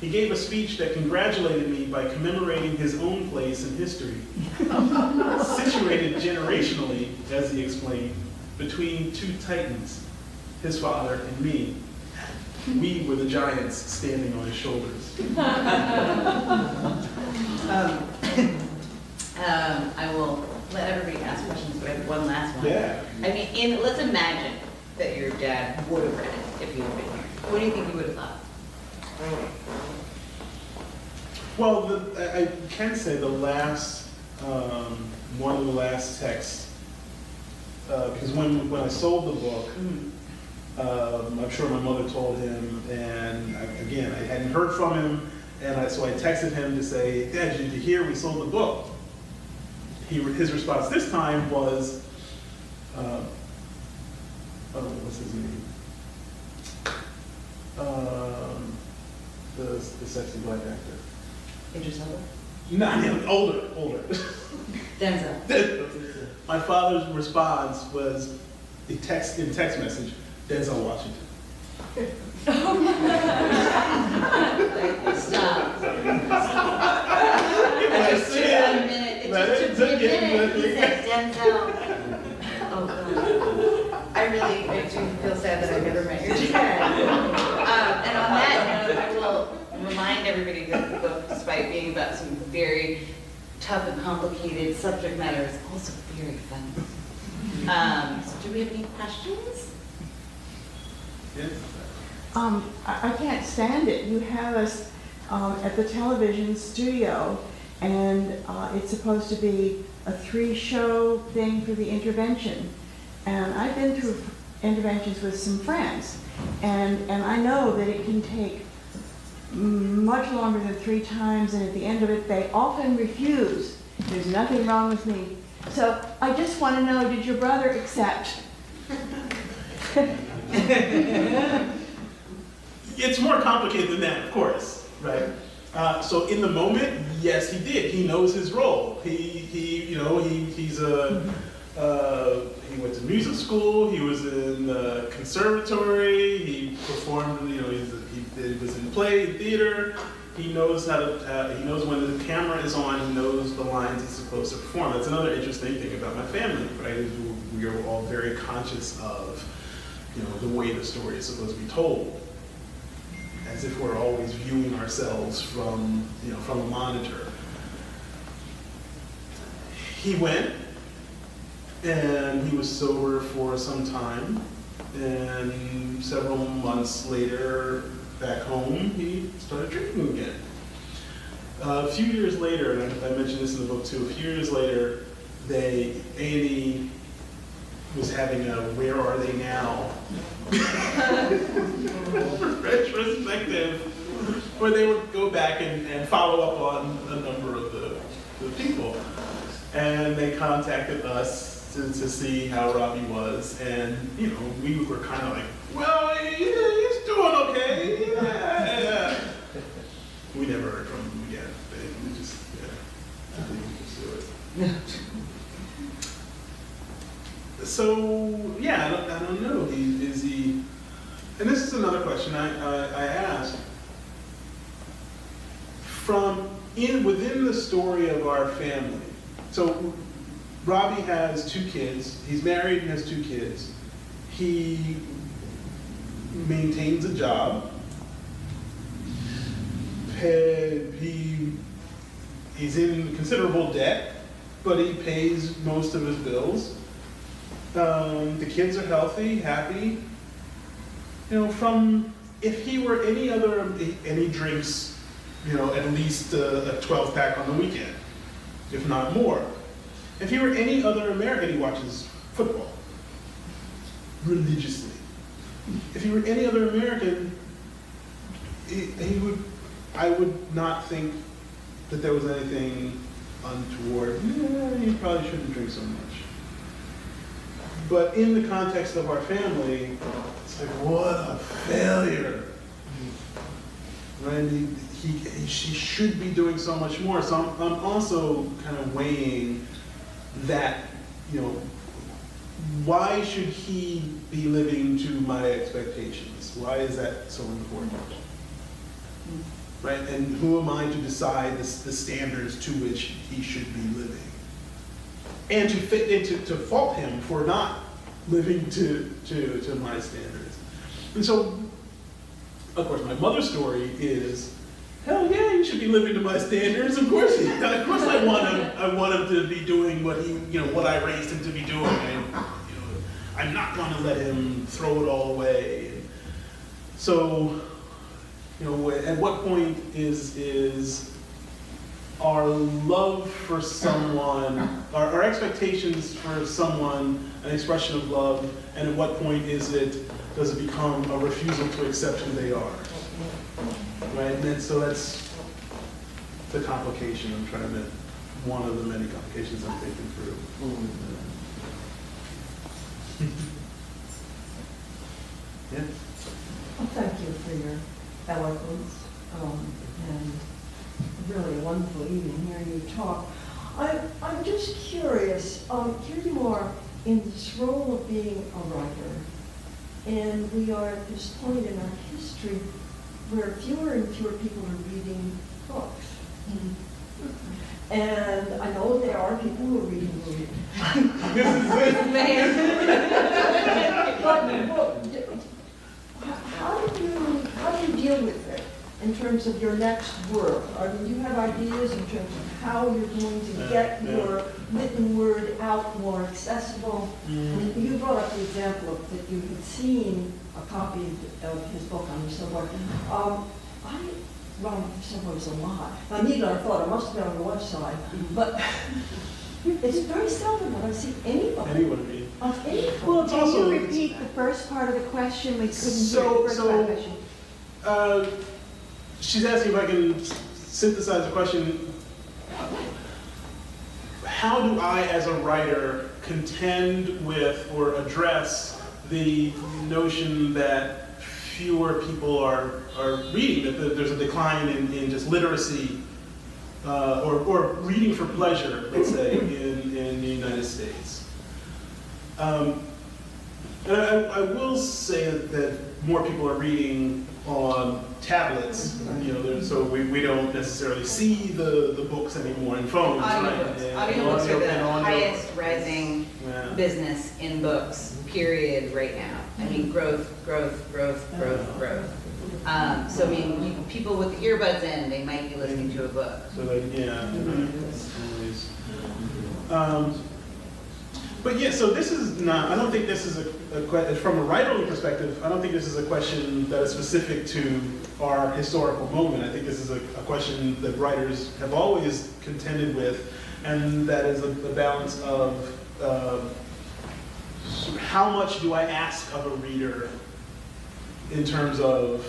He gave a speech that congratulated me by commemorating his own place in history, situated generationally, as he explained, between two titans, his father and me. We were the giants standing on his shoulders. I will let everybody ask questions, but I have one last one. Yeah. I mean, let's imagine that your dad would have read it if he had been here. What do you think he would have thought? Well, I can say the last, one of the last texts, because when I sold the book, I'm sure my mother told him, and again, I hadn't heard from him, and so I texted him to say, "Dad, did you hear we sold the book?" His response this time was, what's his name? The sexy black actor. Idris Elba? Not him, older. Denzel. My father's response was in text message, Denzel Washington. Stop. It just took a minute. He said Denzel. Oh, God. I do feel sad that I never met your dad. And on that note, I will remind everybody that the book, despite being about some very tough and complicated subject matter, is also very fun. So do we have any questions? Yes. I can't stand it. You have us at the television studio, and it's supposed to be a 3-show thing for the intervention. And I've been through interventions with some friends, and I know that it can take much longer than 3 times, and at the end of it, they often refuse. There's nothing wrong with me. So I just want to know, did your brother accept? It's more complicated than that, of course, right? So in the moment, yes, he did. He knows his role. He went to music school. He was in the conservatory. He performed. He was in play, theater. He knows how to. He knows when the camera is on. He knows the lines he's supposed to perform. That's another interesting thing about my family, right? Is we are all very conscious of, the way the story is supposed to be told, as if we're always viewing ourselves from a monitor. He went, and he was sober for some time, and several months later, back home, he started drinking again. A few years later, and I mentioned this in the book too, a few years later, A&E was having a "Where Are They Now?" retrospective, where they would go back and follow up on a number of the people. And they contacted us to see how Robbie was, and we were kind of like, well, he's doing okay. Yeah. We never heard from him again. We just do it. So I don't know. Is he? And this is another question I asked. Within the story of our family. So Robbie has 2 kids. He's married and has 2 kids. He maintains a job. He's in considerable debt, but he pays most of his bills. The kids are healthy, happy. If he were any other, and he drinks, at least a 12-pack on the weekend, if not more. If he were any other American, he watches football religiously. If he were any other American, I would not think that there was anything untoward. He probably shouldn't drink so much. But in the context of our family, it's like, what a failure. Right? She should be doing so much more. So I'm also kind of weighing that, why should he be living to my expectations? Why is that so important? Right? And who am I to decide the standards to which he should be living? And to fault him for not living to my standards. And so, of course, my mother's story is, hell yeah, you should be living to my standards. Of course I want him to be doing what what I raised him to be doing. And, I'm not going to let him throw it all away. So, at what point is our love for someone, our expectations for someone, an expression of love, and at what point does it become a refusal to accept who they are? Right? And so that's the complication one of the many complications I'm thinking through. Yeah. Well, thank you for your eloquence, and really wonderful even hearing you talk. I'm just curious, here you are in this role of being a writer, and we are at this point in our history where fewer and fewer people are reading books. Mm-hmm. And I know there are people who are reading movies. But how do you deal with it in terms of your next work? Do you have ideas in terms of how you're going to get your written word out more accessible? Mm. You brought up the example of that you had seen a copy of his book on the subway. I run subways a lot. I neither thought it must have been on the website, but it's very seldom that I see anybody. Anyone read? Of anyone. Well, can you repeat the first part of the question? We couldn't hear the first part of the question. She's asking if I can synthesize the question. How do I, as a writer, contend with or address the notion that fewer people are reading, that there's a decline in just literacy or reading for pleasure, let's say, in the United States? And I will say that more people are reading on tablets, so we don't necessarily see the books anymore in phones, Audiobooks. right? Audiobooks are the and highest rising business in books, period, right now. I mean, growth. So I mean, people with the earbuds in, they might be listening to a book. So but yeah, so this is not, I don't think this is from a writerly perspective, I don't think this is a question that is specific to our historical moment. I think this is a question that writers have always contended with, and that is the balance of how much do I ask of a reader in terms of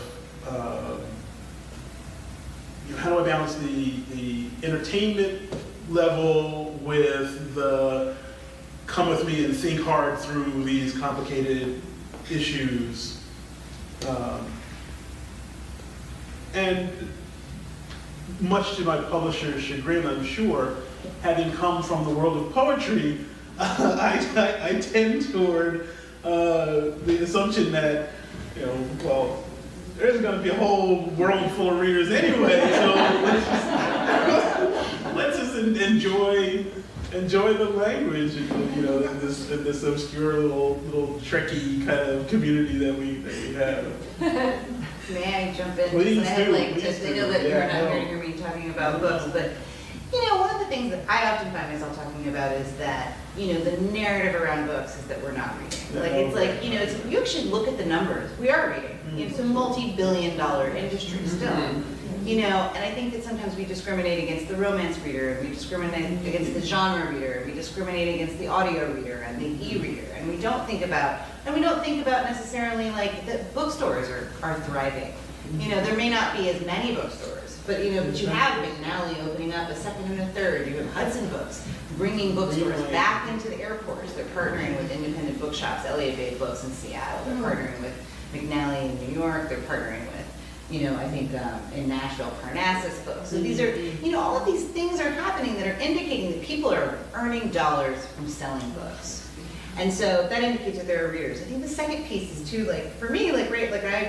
how do I balance the entertainment level with the come with me and think hard through these complicated issues. And much to my publisher's chagrin, I'm sure, having come from the world of poetry, I tend toward the assumption that, there's going to be a whole world full of readers anyway, so let's just enjoy the language, in this obscure little tricky kind of community that we have. May I jump in? Please I do. know that you're not here to hear me talking about books, but one of the things that I often find myself talking about is that, the narrative around books is that we're not reading. You actually look at the numbers. We are reading. It's a multi-billion-dollar industry still. And I think that sometimes we discriminate against the romance reader, and we discriminate against the genre reader, and we discriminate against the audio reader and the e-reader, and we don't think about necessarily that bookstores are thriving. There may not be as many bookstores, but you have McNally opening up a second and a third. You have Hudson Books bringing bookstores back into the airports. They're partnering with independent bookshops, LA-based books in Seattle. They're partnering with McNally in New York. They're partnering with I think in Nashville, Parnassus Books. So these are, all of these things are happening that are indicating that people are earning dollars from selling books. And so that indicates that there are readers. I think the second piece is too, for me, I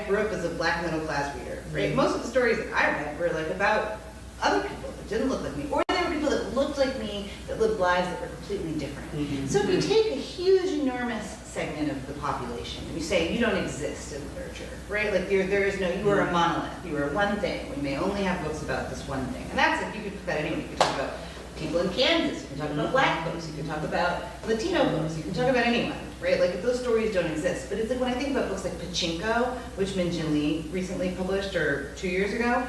grew up as a black middle class reader, right? Most of the stories that I read were about other people that didn't look like me, or they were people that looked like me, that lived lives that were completely different. So if you take a huge, enormous segment of the population, and you say you don't exist in literature, right? There is no, you are a monolith, you are one thing. We may only have books about this one thing. And that's you could put that anywhere. You could talk about people in Kansas, you can talk about black books, you can talk about Latino books, you can talk about anyone, right? If those stories don't exist. But it's when I think about books like Pachinko, which Min Jin Lee recently published, or 2 years ago,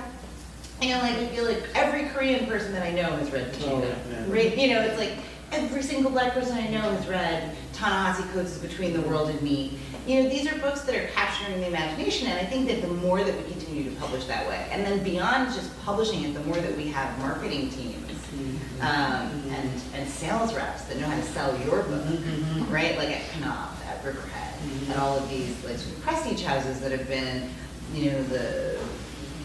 I feel like every Korean person that I know has read Pachinko, right? It's every single black person I know has read Ta-Nehisi Coates' Between the World and Me. These are books that are capturing the imagination, and I think that the more that we continue to publish that way, and then beyond just publishing it, the more that we have marketing teams and sales reps that know how to sell your book, right? At Knopf, at Riverhead, and all of these sort of prestige houses that have been,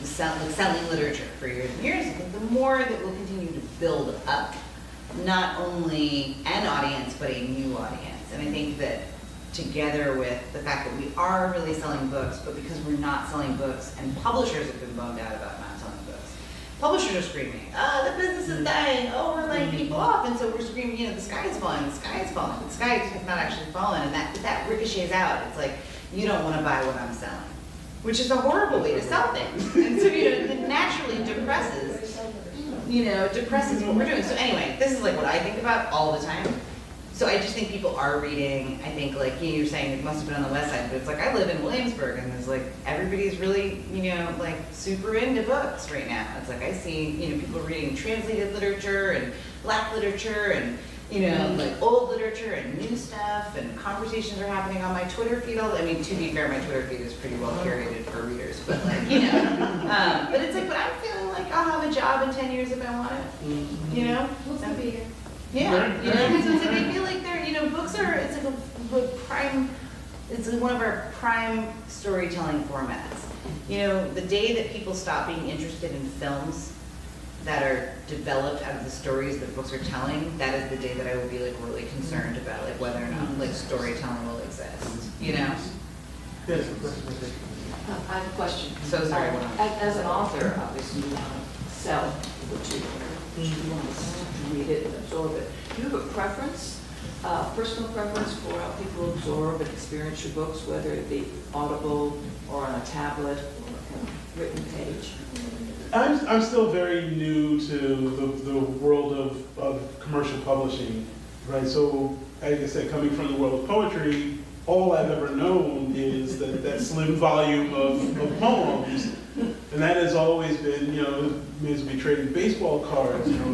selling literature for years and years. I think the more that we'll continue to build up not only an audience, but a new audience. And I think that together with the fact that we are really selling books, but because we're not selling books, and publishers have been bummed out about not selling books. Publishers are screaming, the business is dying, we're laying people off, and so we're screaming, the sky is falling, the sky is falling. The sky has not actually fallen, and that ricochets out. It's you don't want to buy what I'm selling, which is a horrible way to sell things. And so, it naturally depresses what we're doing. So anyway, this is what I think about all the time. So I just think people are reading. I think you're saying it must have been on the West Side, but it's I live in Williamsburg, and there's everybody's really, super into books right now. It's I see, people reading translated literature and black literature and, old literature and new stuff, and conversations are happening on my Twitter feed. To be fair, my Twitter feed is pretty well curated for readers, but but it's but I'm feeling I'll have a job in 10 years if I want it, We'll still be here. Yeah, so I feel they're, books are, it's one of our prime storytelling formats. The day that people stop being interested in films, that are developed out of the stories that books are telling, that is the day that I will be like really concerned about like whether or not like storytelling will exist, you know? Yes, a question, I think. I have a question. So sorry, what on? As an author, obviously, you want to sell what you want to read it and absorb it. Do you have a preference, personal preference for how people absorb and experience your books, whether it be audible or on a tablet or a written page? I'm still very new to the world of commercial publishing, right? So, like I said, coming from the world of poetry, all I've ever known is that slim volume of poems, and that has always been, you know, means to be trading baseball cards, you know,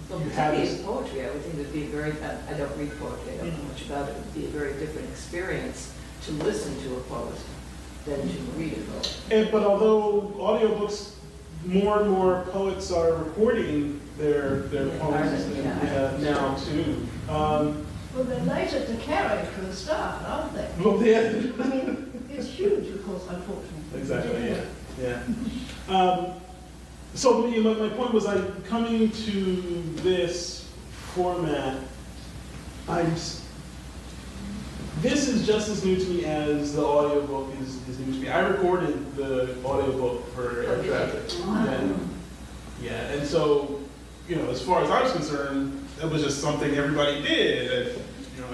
Well, particularly in poetry, I would think it would be a very, I don't read poetry, I don't know much about it, it would be a very different experience to listen to a poet than to read a poet. But although audiobooks, more and more poets are recording their poems now too. Well, they're later to carry for a start, aren't they? Well, yeah. I mean, it's huge, of course, unfortunately. Exactly, yeah. So my point was, like, coming to this format, this is just as new to me as the audiobook is new to me. I recorded the audiobook for Air Traffic. Yeah, and so, you know, as far as I was concerned, it was just something everybody did. And, you know,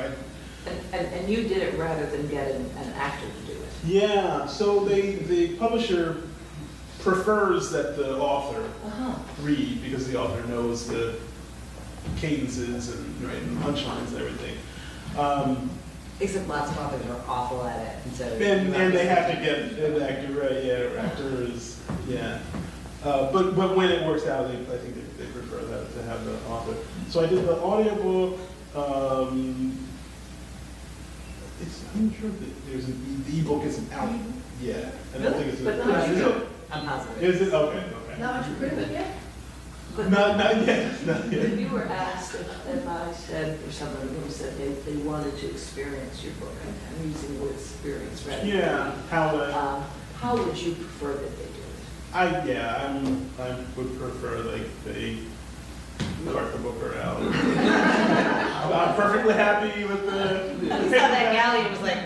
And you did it rather than get an actor to do it. yeah, so the publisher prefers that the author read, because the author knows the cadences and, right, and punchlines and everything. Except lots of authors are awful at it, and so. And they have to get an actor, right, yeah, or actors, yeah. But when it works out, I think they prefer that to have the author. So I did the audiobook. I'm not sure if there's the ebook isn't out yet. I don't think it's. But Is it? I'm positive. Is it? Okay. Not much print it yet? But Not yet. Not if yet. you were asked, if I said, or somebody who said they wanted to experience your book, I'm using the word experience rather than. Yeah. How would you prefer that they do it? I would prefer like they cart the booker out. I'm perfectly happy with the. You saw that galley and was like,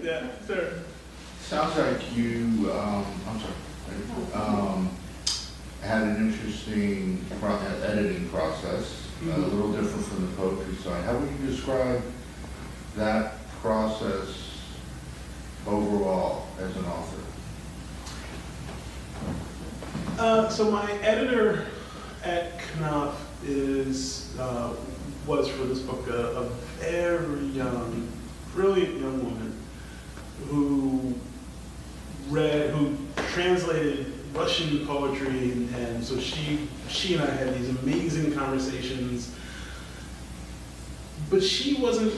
yeah, sure. Sounds like you, had an interesting editing process, a little different from the poetry side. How would you describe that process overall as an author? So my editor at Knopf was for this book a very young, brilliant young woman who translated Russian poetry, and so she and I had these amazing conversations, but she wasn't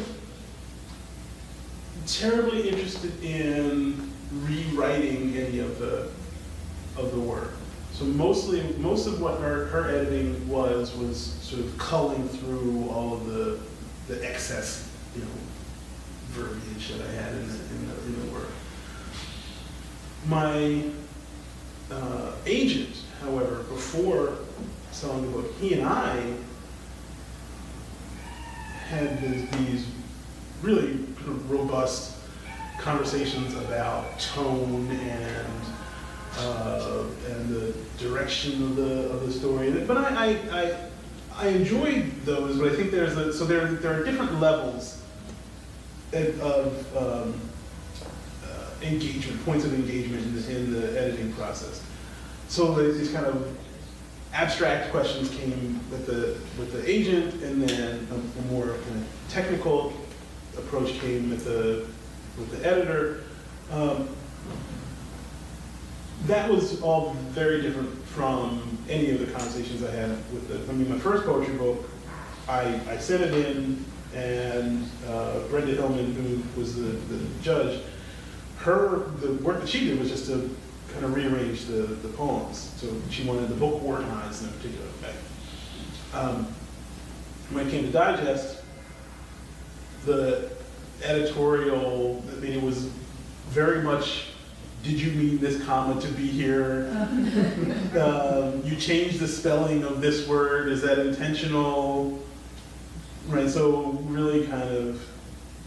terribly interested in rewriting any of the work. So most of what her editing was sort of culling through all of the excess, you know, verbiage that I had in the work. My agent, however, before selling the book, he and I had these really kind of robust conversations about tone and the direction of the story. But I enjoyed those. But I think there are different levels of engagement, points of engagement in the editing process. So these kind of abstract questions came with the agent, and then a more kind of technical approach came with the editor. That was all very different from any of the conversations I had with my first poetry book, I sent it in, and Brenda Hillman, who was the judge, the work that she did was just to kind of rearrange the poems. So she wanted the book organized in a particular way. When it came to digest, editorial. I mean, it was very much, did you mean this comma to be here? You changed the spelling of this word, is that intentional? Right, so really kind of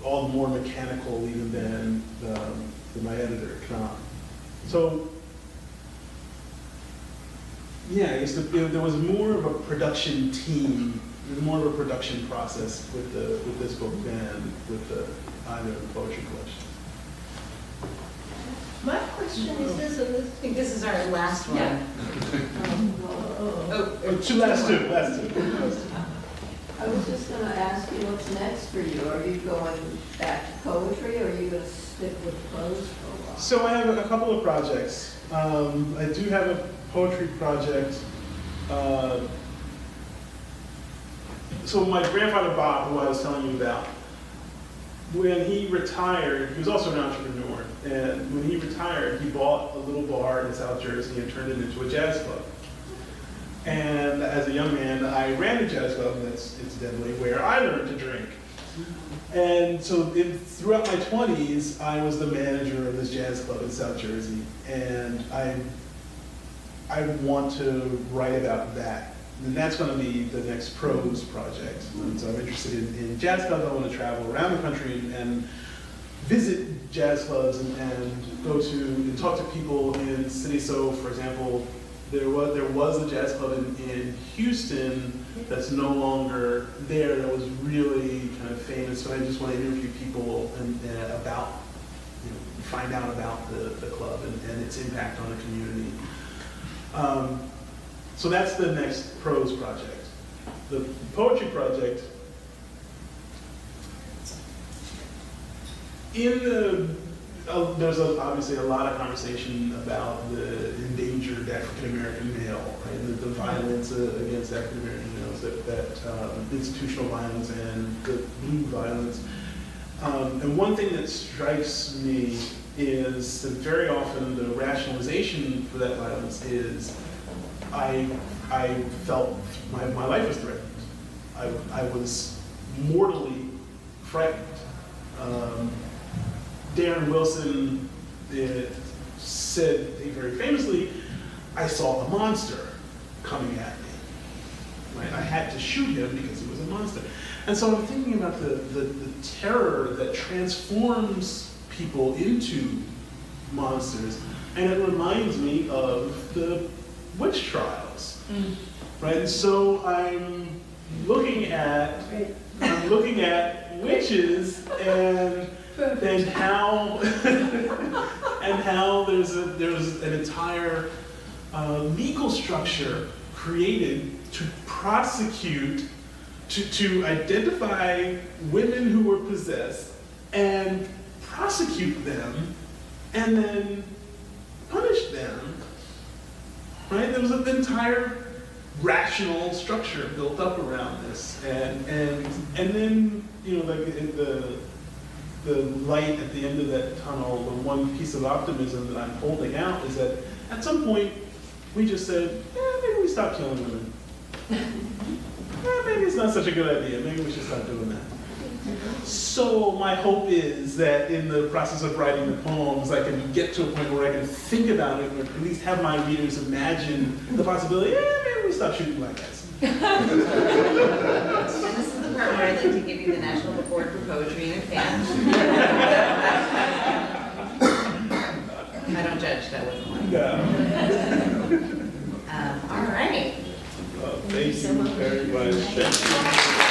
all more mechanical even than my editor, Knopf. So, yeah, I guess there was more of a production team, more of a production process with this book than with either of the poetry collection. My question is this, and this I think this is our last one. Yeah. Last two. I was just going to ask you what's next for you. Are you going back to poetry, or are you going to stick with prose for a while? So I have a couple of projects. I do have a poetry project. So my grandfather Bob, who I was telling you about, when he retired, he was also an entrepreneur, and when he retired, he bought a little bar in South Jersey and turned it into a jazz club. And as a young man, I ran a jazz club, and that's incidentally where I learned to drink. And so throughout my 20s, I was the manager of this jazz club in South Jersey, and I want to write about that. And that's going to be the next prose project. And so I'm interested in jazz clubs. I want to travel around the country and visit jazz clubs and go to and talk to people in cities. So, for example, there was a jazz club in Houston that's no longer there that was really kind of famous. So I just want to interview people and about, find out about the club and its impact on the community. So that's the next prose project. The poetry project, there's obviously a lot of conversation about the endangered African American male, right? The violence against African American males, that institutional violence and the blue violence. And one thing that strikes me is that very often the rationalization for that violence is, I felt my life was threatened. I was mortally frightened. Darren Wilson said very famously, I saw a monster coming at me. Right? I had to shoot him because he was a monster. And so I'm thinking about the terror that transforms people into monsters, and it reminds me of the witch trials. Right? And so I'm looking at witches and how there's an entire legal structure created to prosecute, to identify women who were possessed and prosecute them and then punish them. Right? There was an entire rational structure built up around this, and then like the light at the end of that tunnel, the one piece of optimism that I'm holding out is that at some point we just said, maybe we stop killing women. Maybe it's not such a good idea. Maybe we should stop doing that. So my hope is that in the process of writing the poems, I can get to a point where I can think about it, or at least have my readers imagine the possibility, maybe we stop shooting black guys. And this is the part where I'd like to give you the National Award for Poetry in advance. I don't judge, that wasn't mine. No. All right. Thank you very much. Thank you.